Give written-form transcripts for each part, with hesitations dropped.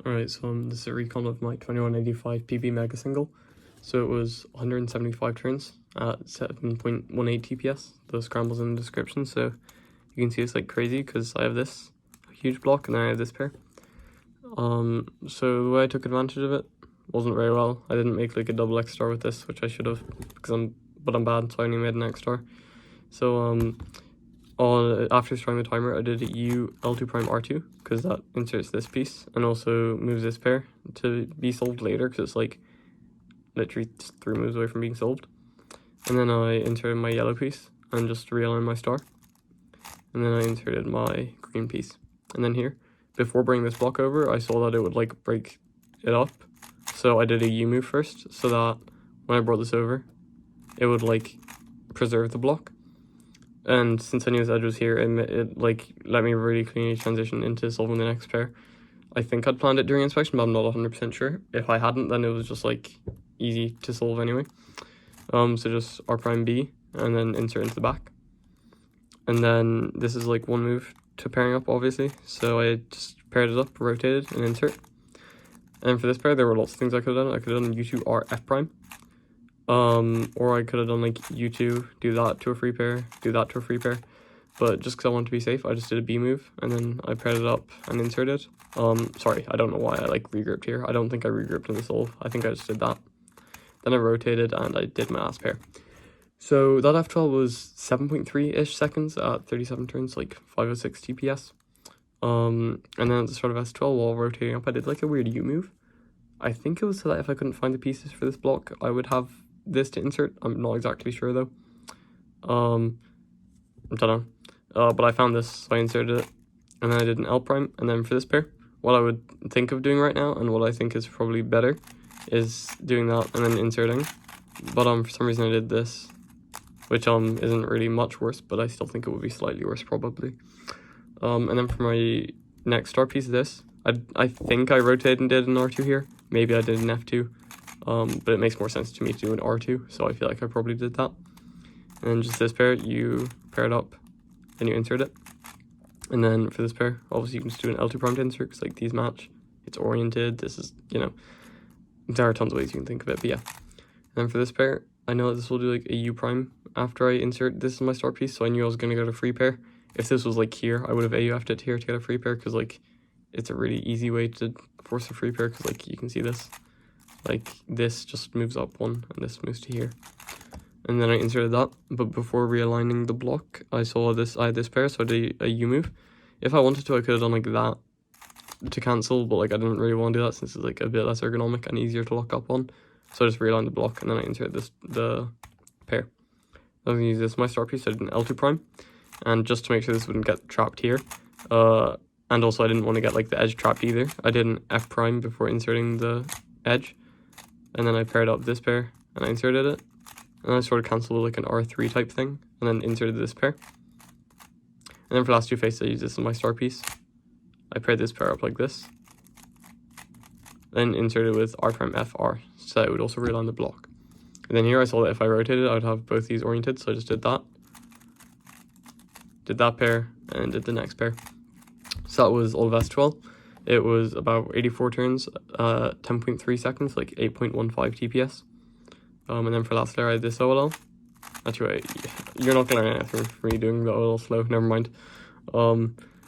Alright, so this is a recon of my 2185 PB Mega Single. So it was 175 turns at 7.18 TPS. The scramble's in the description, so you can see it's like crazy because I have this huge block and then I have this pair. So the way I took advantage of it wasn't very well. I didn't make like a double X star with this, which I should have, because I'm bad, so I only made an X star. So after starting the timer, I did a L2 prime R2 because that inserts this piece and also moves this pair to be solved later because it's like literally 3 moves away from being solved. And then I inserted my yellow piece and just realigned my star. And then I inserted my green piece. And then here, before bringing this block over, I saw that it would like break it up. So I did a U move first so that when I brought this over, it would like preserve the block. And since I knew this edge was here, it like let me really cleanly transition into solving the next pair. I think I'd planned it during inspection, but I'm not 100% sure. If I hadn't, then it was just like easy to solve anyway. So just R prime B and then insert into the back. And then this is like one move to pairing up, obviously. So I just paired it up, rotated, and insert. And for this pair, there were lots of things I could have done. I could have done U2 R F prime. Or I could have done like U2, do that to a free pair, do that to a free pair. But just because I wanted to be safe, I just did a B move and then I paired it up and inserted. Sorry, I don't know why I like regrouped here. I don't think I regrouped in the solve. I think I just did that. Then I rotated and I did my last pair. So that F12 was 7.3-ish seconds at 37 turns, like 506 TPS. And then at the start of S12, while rotating up, I did like a weird U move. I think it was so that if I couldn't find the pieces for this block, I would have this to insert. I'm not exactly sure though. I don't know. But I found this, so I inserted it. And then I did an L prime. And then for this pair, what I would think of doing right now, and what I think is probably better, is doing that and then inserting. But for some reason I did this, which isn't really much worse, but I still think it would be slightly worse probably. And then for my next star piece, this, I think I rotated and did an R2 here. Maybe I did an F2, but it makes more sense to me to do an R2, so I feel like I probably did that. And then just this pair, you pair it up, then you insert it. And then for this pair, obviously you can just do an L2 prime to insert, because like these match. It's oriented, this is, you know, there are tons of ways you can think of it, but yeah. And then for this pair, I know that this will do like a U prime after I insert this is my star piece, so I knew I was going to get a free pair. If this was like here, I would have AUF'd it here to get a free pair, because like it's a really easy way to force a free pair, because like you can see this, like this just moves up one and this moves to here. And then I inserted that, but before realigning the block, I saw this, I had this pair, so I did a U move. If I wanted to, I could have done like that to cancel, but like I didn't really want to do that since it's like a bit less ergonomic and easier to lock up on. So I just realigned the block and then I inserted the pair. I'm going to use this, my star piece. I did an L2 prime, and just to make sure this wouldn't get trapped here, and also I didn't want to get like the edge trapped either, I did an F prime before inserting the edge, and then I paired up this pair and I inserted it, and I sort of canceled like an R3 type thing, and then inserted this pair. And then for last two faces, I used this as my star piece. I paired this pair up like this, then inserted with R prime F R, so that it would also realign the block. And then here I saw that if I rotated, I would have both these oriented, so I just did that. Did that pair, and did the next pair. So that was all of S12. It was about 84 turns, 10.3 seconds, like 8.15 TPS. And then for last layer, I had this OLL. Actually, you're not going to learn anything from me doing the OLL slow, never mind.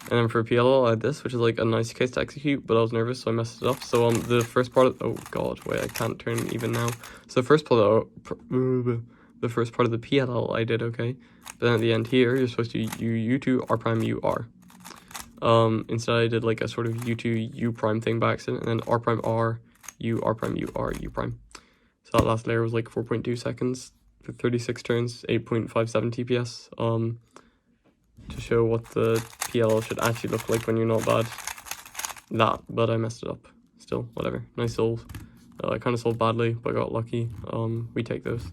And then for PLL, I had this, which is like a nice case to execute, but I was nervous, so I messed it up. So the first part of, oh god, wait, I can't turn it even now. So the first part of the PLL, I did okay. But then at the end here, you're supposed to U2 R prime U R. Instead I did like a sort of U2 U prime thing by accident, and then R prime R, U, R prime U, R, U prime. So that last layer was like 4.2 seconds for 36 turns, 8.57 TPS. To show what the PLL should actually look like when you're not bad. But I messed it up. Still, whatever. Nice solve. I kind of solved badly, but I got lucky. We take those.